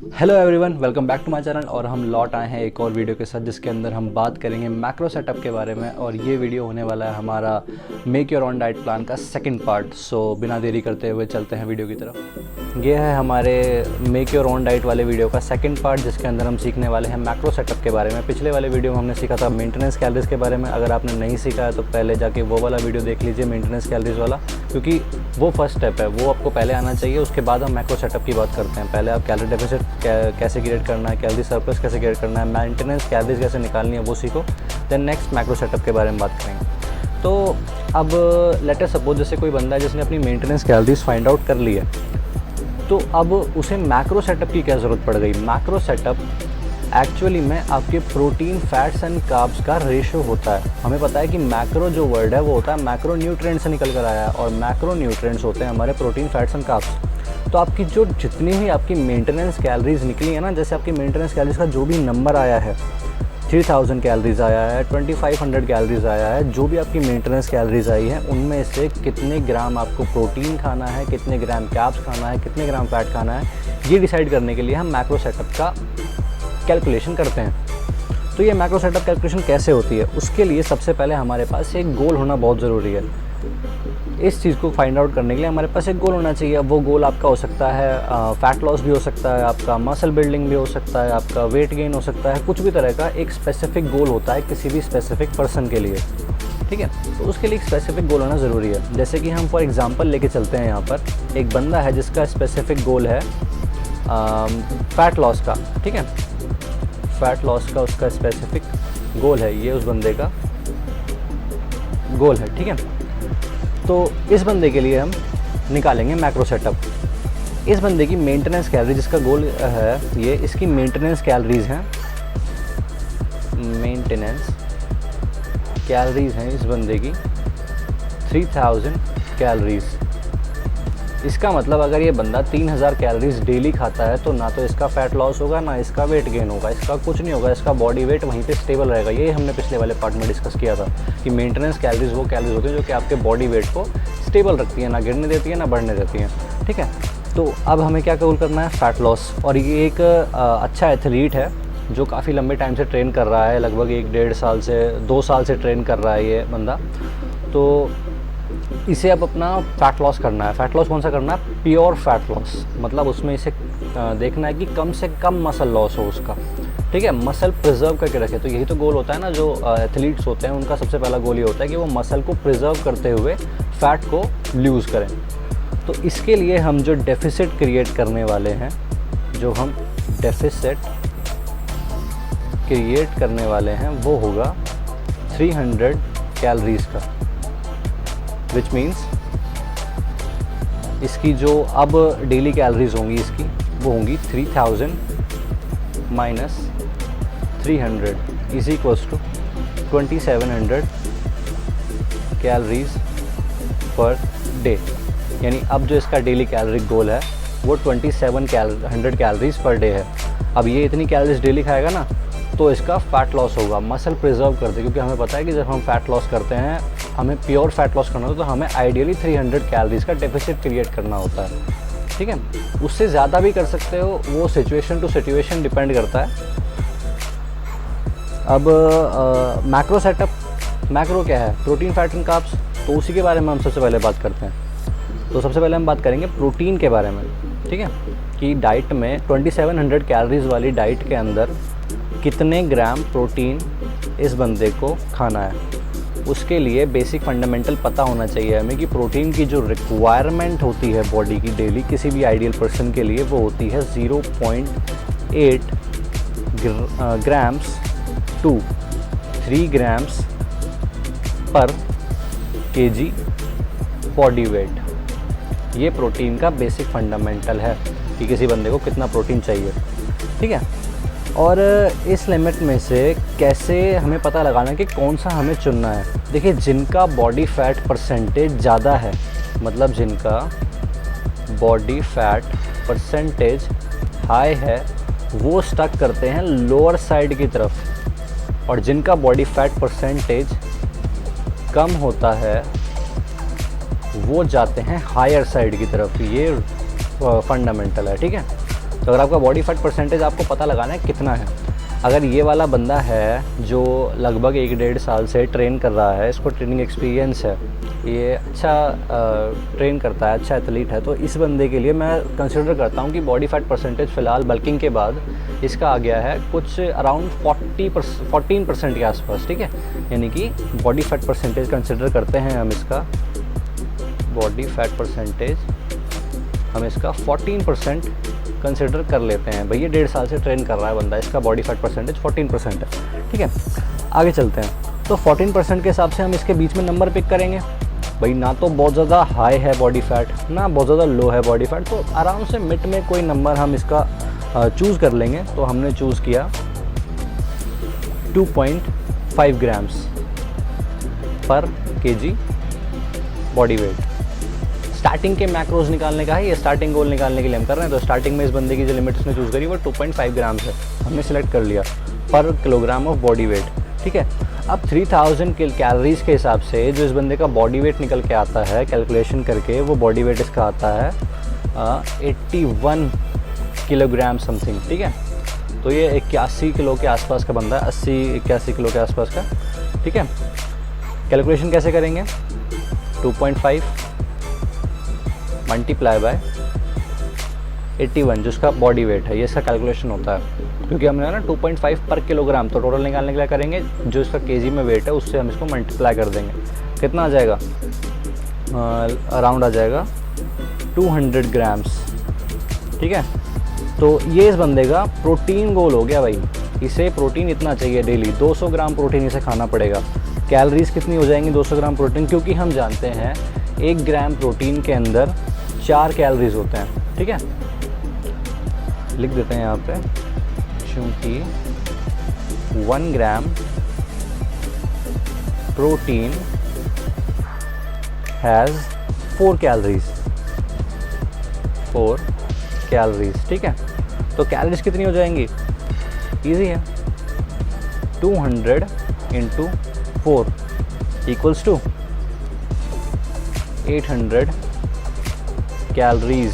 Hello everyone, welcome back to my channel. और हम लौट आए हैं एक और वीडियो के साथ जिसके अंदर हम बात करेंगे मैक्रो सेटअप के बारे में। और ये वीडियो होने वाला है हमारा make your own diet plan का सेकंड पार्ट। सो बिना देरी करते हुए चलते हैं वीडियो की तरफ। ये है हमारे मेक योर ओन डाइट वाले वीडियो का सेकंड पार्ट जिसके अंदर हम सीखने वाले हैं मैक्रो सेटअप के बारे में। पिछले वाले वीडियो में हमने सीखा था मेंटेनेंस कैलोरीज के बारे में। अगर आपने नहीं सीखा है तो पहले जाके वो वाला वीडियो देख लीजिए, मेंटेनेंस कैलोरीज वाला, क्योंकि वो फर्स्ट स्टेप है, वो आपको पहले आना चाहिए। उसके बाद हम मैक्रो सेटअप की बात करते हैं। पहले आप कैलोरी डेफिसिट कैसे क्रिएट करना है, कैलोरी सरप्लस कैसे क्रिएट करना है, मेंटेनेंस कैलोरीज कैसे निकालनी है वो सीखो। देन नेक्स्ट मैक्रो सेटअप के बारे में बात करेंगे। तो अब लेट अस सपोज जैसे कोई बंदा है जिसने अपनी मेंटेनेंस कैलोरीज फाइंड आउट कर ली है, तो अब उसे मैक्रो सेटअप की क्या ज़रूरत पड़ गई। मैक्रो सेटअप एक्चुअली में आपके प्रोटीन, फैट्स एंड कार्ब्स का रेशियो होता है। हमें पता है कि मैक्रो जो वर्ड है वो होता है मैक्रो न्यूट्रिएंट से निकल कर आया है, और मैक्रो न्यूट्रिएंट्स होते हैं हमारे प्रोटीन, फैट्स एंड कार्ब्स। तो आपकी जो जितनी भी आपकी मेंटेनेंस कैलोरीज निकली है ना, जैसे आपकी मेंटेनेंस कैलोरीज का जो भी नंबर आया है, 3000 कैलोरीज आया है, 2500 कैलोरीज आया है, जो भी आपकी मेंटेनेंस कैलोरीज आई है उनमें से कितने ग्राम आपको प्रोटीन खाना है, कितने ग्राम कार्ब्स खाना है, कितने ग्राम फैट खाना है, ये डिसाइड करने के लिए हम मैक्रो सेटअप का कैलकुलेशन करते हैं। तो ये मैक्रो सेटअप कैलकुलेशन कैसे होती है, उसके लिए सबसे पहले हमारे पास एक गोल होना बहुत ज़रूरी है। इस चीज़ को फाइंड आउट करने के लिए हमारे पास एक गोल होना चाहिए। वो गोल आपका हो सकता है फैट लॉस भी हो सकता है, आपका मसल बिल्डिंग भी हो सकता है, आपका वेट गेन हो सकता है, कुछ भी तरह का एक स्पेसिफिक गोल होता है किसी भी स्पेसिफिक पर्सन के लिए। ठीक है, तो उसके लिए एक स्पेसिफिक गोल होना ज़रूरी है। जैसे कि हम फॉर एग्जांपल लेके चलते हैं, यहाँ पर एक बंदा है जिसका स्पेसिफिक गोल है फैट लॉस का। ठीक है, फैट लॉस का उसका स्पेसिफिक गोल है, ये उस बंदे का गोल है। ठीक है, तो इस बंदे के लिए हम निकालेंगे मैक्रो सेटअप। इस बंदे की मेंटेनेंस कैलोरी, जिसका गोल है ये, इसकी मेंटेनेंस कैलोरीज हैं, मेंटेनेंस कैलोरीज हैं इस बंदे की 3000 कैलोरीज। इसका मतलब अगर ये बंदा 3000 कैलोरीज डेली खाता है तो ना तो इसका फैट लॉस होगा, ना इसका वेट गेन होगा, इसका कुछ नहीं होगा, इसका बॉडी वेट वहीं पे स्टेबल रहेगा। ये हमने पिछले वाले पार्ट में डिस्कस किया था कि मेंटेनेंस कैलोरीज वो कैलोरीज होती हैं जो कि आपके बॉडी वेट को स्टेबल रखती है, ना गिरने देती है ना बढ़ने देती हैं। ठीक है, तो अब हमें क्या गोल करना है, फैट लॉस। और ये एक अच्छा एथलीट है जो काफ़ी लंबे टाइम से ट्रेन कर रहा है, लगभग 1-1.5 साल से 2 साल से ट्रेन कर रहा है ये बंदा। तो इसे अब अपना फ़ैट लॉस करना है। फ़ैट लॉस कौन सा करना है, प्योर फैट लॉस, मतलब उसमें इसे देखना है कि कम से कम मसल लॉस हो उसका। ठीक है, मसल प्रिजर्व करके रखे। तो यही तो गोल होता है ना, जो एथलीट्स होते हैं उनका सबसे पहला गोल ये होता है कि वो मसल को प्रिजर्व करते हुए फैट को लूज़ करें। तो इसके लिए हम जो डेफिसिट क्रिएट करने वाले हैं, जो हम डेफिसिट क्रिएट करने वाले हैं वो होगा 300 कैलोरीज का, विच मीन्स इसकी जो अब डेली कैलोरीज होंगी इसकी वो होंगी 3000 minus 300 is equals to 2700 calories per day. यानी अब जो इसका डेली कैलोरी गोल है वो 2700 कैलोरीज पर डे है। अब ये इतनी कैलोरीज डेली खाएगा ना तो इसका फ़ैट लॉस होगा, मसल प्रिजर्व करते, क्योंकि हमें पता है कि जब हम फैट लॉस करते हैं, हमें प्योर फैट लॉस करना होता है तो हमें आइडियली 300 कैलोरीज का डेफिसिट क्रिएट करना होता है। ठीक है, उससे ज़्यादा भी कर सकते हो, वो सिचुएशन टू सिचुएशन डिपेंड करता है। अब मैक्रो सेटअप, मैक्रो क्या है, प्रोटीन, फैट एंड कार्ब्स, तो उसी के बारे में हम सबसे पहले बात करते हैं। तो सबसे पहले हम बात करेंगे प्रोटीन के बारे में। ठीक है, कि डाइट में 2700 कैलोरीज वाली डाइट के अंदर कितने ग्राम प्रोटीन इस बंदे को खाना है। उसके लिए बेसिक फंडामेंटल पता होना चाहिए हमें कि प्रोटीन की जो रिक्वायरमेंट होती है बॉडी की डेली किसी भी आइडियल पर्सन के लिए वो होती है 0.8 ग्राम्स टू 3 ग्राम्स पर केजी बॉडी वेट। ये प्रोटीन का बेसिक फंडामेंटल है कि किसी बंदे को कितना प्रोटीन चाहिए। ठीक है, और इस लिमिट में से कैसे हमें पता लगाना कि कौन सा हमें चुनना है। देखिए, जिनका बॉडी फैट परसेंटेज ज़्यादा है, मतलब जिनका बॉडी फैट परसेंटेज हाई है, वो स्टक करते हैं लोअर साइड की तरफ, और जिनका बॉडी फैट परसेंटेज कम होता है वो जाते हैं हायर साइड की तरफ। ये फंडामेंटल है। ठीक है, तो अगर आपका बॉडी फैट परसेंटेज आपको पता लगाना है कितना है, अगर ये वाला बंदा है जो लगभग 1-1.5 साल से ट्रेन कर रहा है, इसको ट्रेनिंग एक्सपीरियंस है, ये अच्छा ट्रेन करता है, अच्छा एथलीट है, तो इस बंदे के लिए मैं कंसिडर करता हूँ कि बॉडी फैट परसेंटेज फ़िलहाल बल्किंग के बाद इसका आ गया है कुछ अराउंड 14% के आसपास, ठीक है। यानी कि बॉडी फैट परसेंटेज कंसिडर करते हैं हम इसका, बॉडी फैट परसेंटेज हम इसका 14% कंसिडर कर लेते हैं। भैया 1.5 साल से ट्रेन कर रहा है बंदा, इसका बॉडी फैट परसेंटेज 14% है, ठीक है। आगे चलते हैं, तो 14% के हिसाब से हम इसके बीच में नंबर पिक करेंगे। भाई ना तो बहुत ज़्यादा हाई है बॉडी फैट, ना बहुत ज़्यादा लो है बॉडी फैट, तो आराम से मिड में कोई नंबर हम इसका चूज़ कर लेंगे। तो हमने चूज़ किया 2.5 ग्राम्स पर केजी बॉडी वेट। स्टार्टिंग के मैक्रोज निकालने का है, ये स्टार्टिंग गोल निकालने के लिए हम कर रहे हैं। तो स्टार्टिंग में इस बंदे की जो लिमिट उसने चूज़ करी वो 2.5 ग्राम्स है, हमने सेलेक्ट कर लिया पर किलोग्राम ऑफ बॉडी वेट, ठीक है। अब 3000 कैलोरीज़ के हिसाब से जो इस बंदे का बॉडी वेट निकल के आता है कैलकुलेशन करके, वो बॉडी वेट इसका आता है 81 किलोग्राम समथिंग, ठीक है। तो ये 81 किलो के आसपास का बंदा है, 80-81 किलो के आसपास का, ठीक है। कैलकुलेशन कैसे करेंगे, 2.5 मल्टीप्लाई बाय 81 जो इसका बॉडी वेट है, ये इसका कैलकुलेशन होता है। क्योंकि हमने ना 2.5 पर किलोग्राम, तो टोटल निकालने के लिए करेंगे जो इसका केजी में वेट है उससे हम इसको मल्टीप्लाई कर देंगे। कितना आ जाएगा, अराउंड आ जाएगा 200 ग्राम्स, ठीक है। तो ये इस बंदे का प्रोटीन गोल हो गया भाई, इसे प्रोटीन इतना चाहिए डेली, 200 ग्राम प्रोटीन इसे खाना पड़ेगा। कैलोरीज़ कितनी हो जाएंगी 200 ग्राम प्रोटीन, क्योंकि हम जानते हैं 1 ग्राम प्रोटीन के अंदर 4 कैलोरीज होते हैं, ठीक है। लिख देते हैं यहाँ पे, क्योंकि 1 ग्राम प्रोटीन हैज़ 4 कैलोरीज, ठीक है। तो कैलोरीज कितनी हो जाएंगी, इजी है, 200 इंटू 4 इक्वल्स टू 800 कैलोरीज।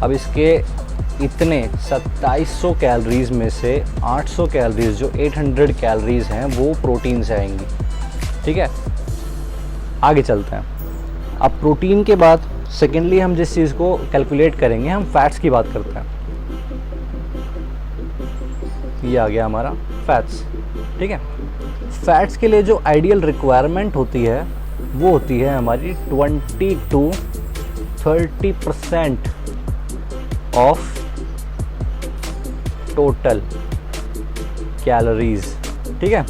अब इसके इतने 2700 कैलोरीज में से 800 कैलोरीज जो 800 कैलोरीज हैं वो प्रोटीन से आएंगी, ठीक है। आगे चलते हैं, अब प्रोटीन के बाद सेकेंडली हम जिस चीज़ को कैलकुलेट करेंगे, हम फैट्स की बात करते हैं। ये आ गया हमारा फैट्स, ठीक है। फैट्स के लिए जो आइडियल रिक्वायरमेंट होती है वो होती है हमारी 20 to 30% ऑफ टोटल कैलोरीज, ठीक है।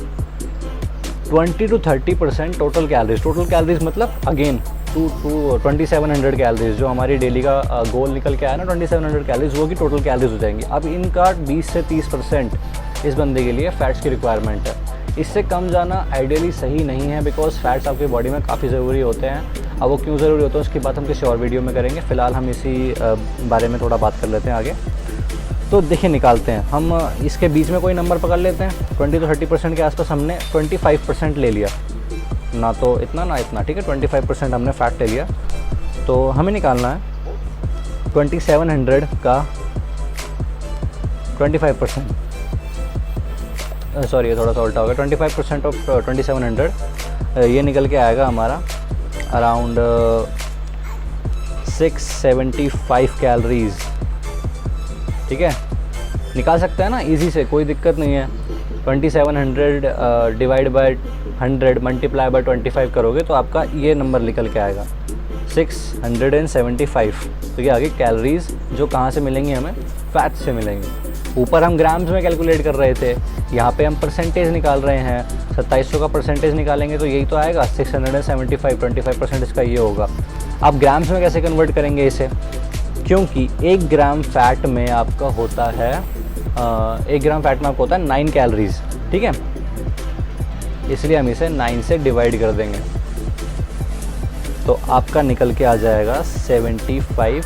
20 to 30% टोटल कैलोरीज मतलब अगेन 2700 कैलोरीज जो हमारी डेली का गोल निकल के आया ना, 2700 कैलोरीज वो की टोटल कैलोरीज हो जाएंगी। अब इनका 20 से 30% इस बंदे के लिए फैट्स की रिक्वायरमेंट है। इससे कम जाना आइडियली सही नहीं है, बिकॉज फैट्स आपकी बॉडी में काफ़ी ज़रूरी होते हैं। अब वो क्यों ज़रूरी होते हैं उसकी बात हम किसी और वीडियो में करेंगे, फ़िलहाल हम इसी बारे में थोड़ा बात कर लेते हैं आगे। तो देखिए निकालते हैं हम, इसके बीच में कोई नंबर पकड़ लेते हैं। 20 to 30% के आसपास हमने 25% ले लिया, ना तो इतना ना इतना, ठीक है। 25% हमने फैट ले लिया, तो हमें निकालना है 2700 का 25%, सॉरी ये थोड़ा सा उल्टा हो गया, 25% ऑफ 2700, ये निकल के आएगा हमारा अराउंड 675 कैलोरीज, ठीक है। निकाल सकते हैं ना इजी से, कोई दिक्कत नहीं है। 2700 डिवाइड बाय 100 मल्टीप्लाई बाय 25 करोगे तो आपका ये नंबर निकल के आएगा 675। तो ये आगे कैलोरीज जो कहाँ से मिलेंगी, हमें फैट से मिलेंगी। ऊपर हम ग्राम्स में कैलकुलेट कर रहे थे, यहाँ पे हम परसेंटेज निकाल रहे हैं। 2700 का परसेंटेज निकालेंगे तो यही तो आएगा 675, 25% इसका ये होगा। आप ग्राम्स में कैसे कन्वर्ट करेंगे इसे, क्योंकि 1 ग्राम फैट में आपका होता है 1 ग्राम फैट में आपको होता है 9 कैलोरीज, ठीक है। इसलिए हम इसे 9 से डिवाइड कर देंगे, तो आपका निकल के आ जाएगा 75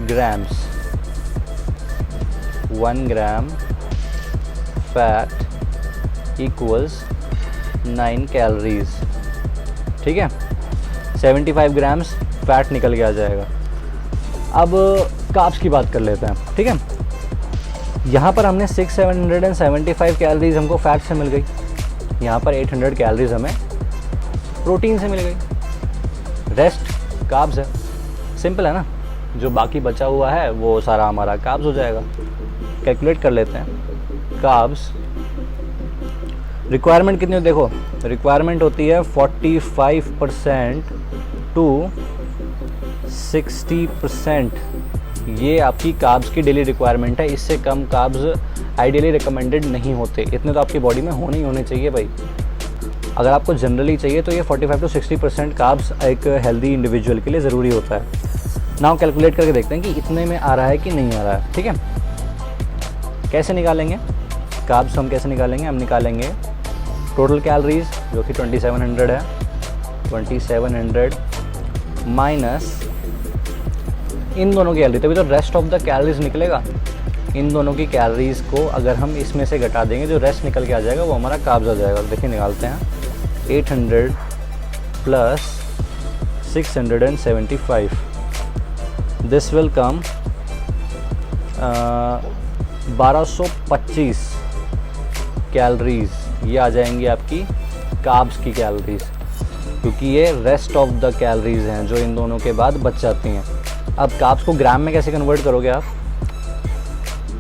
ग्राम्स। 1 ग्राम फैट इक्वल्स 9 कैलोरीज, ठीक है। 75 ग्राम्स फैट निकल के आ जाएगा। अब कार्ब्स की बात कर लेते हैं, ठीक है। यहाँ पर हमने 675 कैलोरीज हमको फैट से मिल गई, यहाँ पर 800 कैलोरीज हमें प्रोटीन से मिल गई, रेस्ट कार्ब्स है। सिंपल है ना, जो बाकी बचा हुआ है वो सारा हमारा कार्ब्स हो जाएगा। कैलकुलेट कर लेते हैं। कार्ब्स रिक्वायरमेंट कितनी होती है, देखो रिक्वायरमेंट होती है 45% टू 60%। ये आपकी कार्ब्स की डेली रिक्वायरमेंट है। इससे कम कार्ब्स आइडियली रिकमेंडेड नहीं होते, इतने तो आपकी बॉडी में होने ही होने चाहिए भाई। अगर आपको जनरली चाहिए तो ये 45 टू 60% कार्ब्स एक हेल्दी इंडिविजुअल के लिए ज़रूरी होता है। नाउ कैलकुलेट करके देखते हैं कि इतने में आ रहा है कि नहीं आ रहा है। ठीक है, कैसे निकालेंगे कार्ब्स, हम कैसे निकालेंगे, हम निकालेंगे टोटल कैलोरीज जो कि 2700 है, 2700 माइनस इन दोनों की कैलोरी, तभी तो रेस्ट ऑफ द कैलोरीज निकलेगा। इन दोनों की कैलोरीज को अगर हम इसमें से घटा देंगे, जो रेस्ट निकल के आ जाएगा वो हमारा कार्ब्स आ जाएगा। देखिए निकालते हैं, 800 plus 675, this will come 1225 calories, ये आ जाएंगी आपकी कार्ब्स की कैलोरीज, क्योंकि ये रेस्ट ऑफ द कैलोरीज हैं जो इन दोनों के बाद बच जाती हैं। अब कार्ब्स को ग्राम में कैसे कन्वर्ट करोगे आप,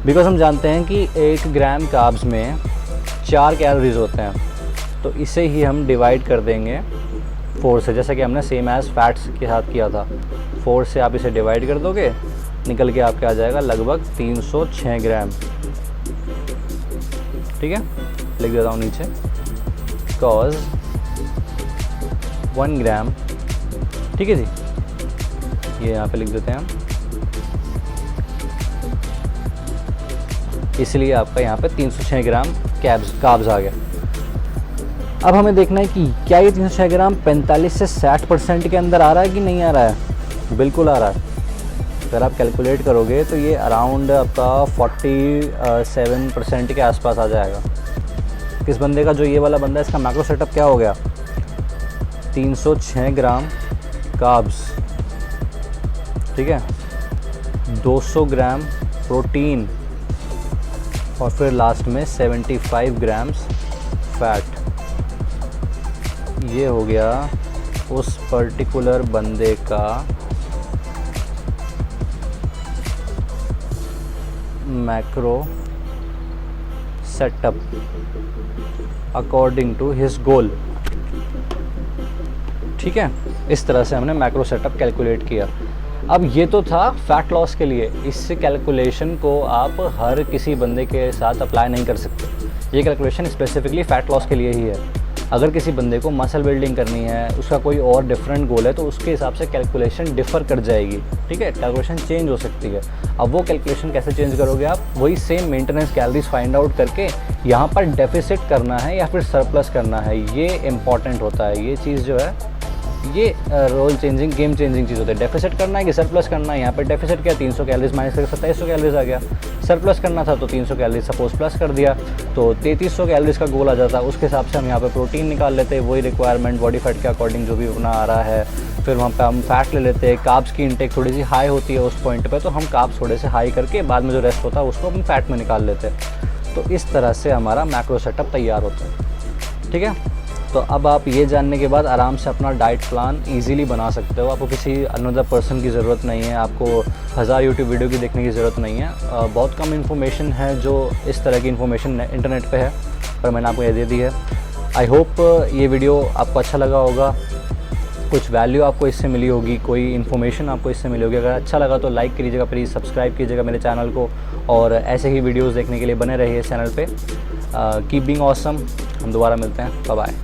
बिकॉज हम जानते हैं कि 1 ग्राम कार्ब्स में 4 कैलोरीज होते हैं, तो इसे ही हम डिवाइड कर देंगे 4 से, जैसा कि हमने सेम एज फैट्स के साथ किया था। 4 से आप इसे डिवाइड कर दोगे, निकल के आपके आ जाएगा लगभग 306 ग्राम। ठीक है, लिख देता हूँ नीचे, बिकॉज 1 ग्राम, ठीक है जी, ये यहाँ पे लिख देते हैं हम, इसलिए आपका यहाँ पे 306 ग्राम कार्ब्स आ गया। अब हमें देखना है कि क्या ये 306 ग्राम 45 से 60% के अंदर आ रहा है कि नहीं आ रहा है। बिल्कुल आ रहा है। अगर आप कैलकुलेट करोगे तो ये अराउंड आपका 47% के आसपास आ जाएगा। किस बंदे का, जो ये वाला बंदा है, इसका मैक्रो सेटअप क्या हो गया, 306 ग्राम कार्ब्स, ठीक है, 200 ग्राम प्रोटीन और फिर लास्ट में 75 ग्राम्स फैट। ये हो गया उस पर्टिकुलर बंदे का macro setup according to his goal. ठीक है, इस तरह से हमने मैक्रो सेटअप कैलकुलेट किया। अब ये तो था फैट लॉस के लिए। इस कैलकुलेशन को आप हर किसी बंदे के साथ अप्लाई नहीं कर सकते। ये कैलकुलेशन स्पेसिफिकली फ़ैट लॉस के लिए ही है। अगर किसी बंदे को मसल बिल्डिंग करनी है, उसका कोई और डिफरेंट गोल है, तो उसके हिसाब से कैलकुलेशन डिफ़र कर जाएगी। ठीक है, कैलकुलेशन चेंज हो सकती है। अब वो कैलकुलेशन कैसे चेंज करोगे आप, वही same maintenance calories find out करके यहाँ पर डेफिसिट करना है या फिर सरप्लस करना है, ये इम्पॉर्टेंट होता है। ये चीज़ जो है, ये रोल चेंजिंग, गेम चेंजिंग चीज़ होती है। डेफिसिट करना है कि सरप्लस करना है। यहाँ पर डेफिसिट क्या, 300 कैलोरीज माइनस करके 2700 कैलोरीज आ गया। सरप्लस करना था तो 300 कैलोरीज सपोज प्लस कर दिया तो 3300 कैलोरीज का गोल आ जाता। उसके हिसाब से हम यहाँ पे प्रोटीन निकाल लेते, वही रिक्वायरमेंट बॉडी फैट के अकॉर्डिंग जो भी अपना आ रहा है। फिर वहाँ पे हम फैट ले लेते हैं। कार्ब्स की इंटेक थोड़ी सी हाई होती है उस पॉइंट पे, तो हम कार्ब्स थोड़े से हाई करके बाद में जो रेस्ट होता है उसको हम फैट में निकाल लेते हैं। तो इस तरह से हमारा मैक्रो सेटअप तैयार होता है। ठीक है, तो अब आप ये जानने के बाद आराम से अपना डाइट प्लान इजीली बना सकते हो। आपको किसी अनदर पर्सन की ज़रूरत नहीं है, आपको 1000 यूट्यूब वीडियो की देखने की ज़रूरत नहीं है। बहुत कम इन्फॉर्मेशन है जो इस तरह की इन्फॉर्मेशन इंटरनेट पे है, पर मैंने आपको ये दे दी है। आई होप ये वीडियो आपको अच्छा लगा होगा, कुछ वैल्यू आपको इससे मिली होगी, कोई इन्फॉर्मेशन आपको इससे मिली होगी। अगर अच्छा लगा तो लाइक कीजिएगा, प्लीज़ सब्सक्राइब कीजिएगा मेरे चैनल को, और ऐसे ही वीडियोज़ देखने के लिए बने रहिए इस चैनल पर। Keep being awesome. हम दोबारा मिलते हैं, बाय बाय।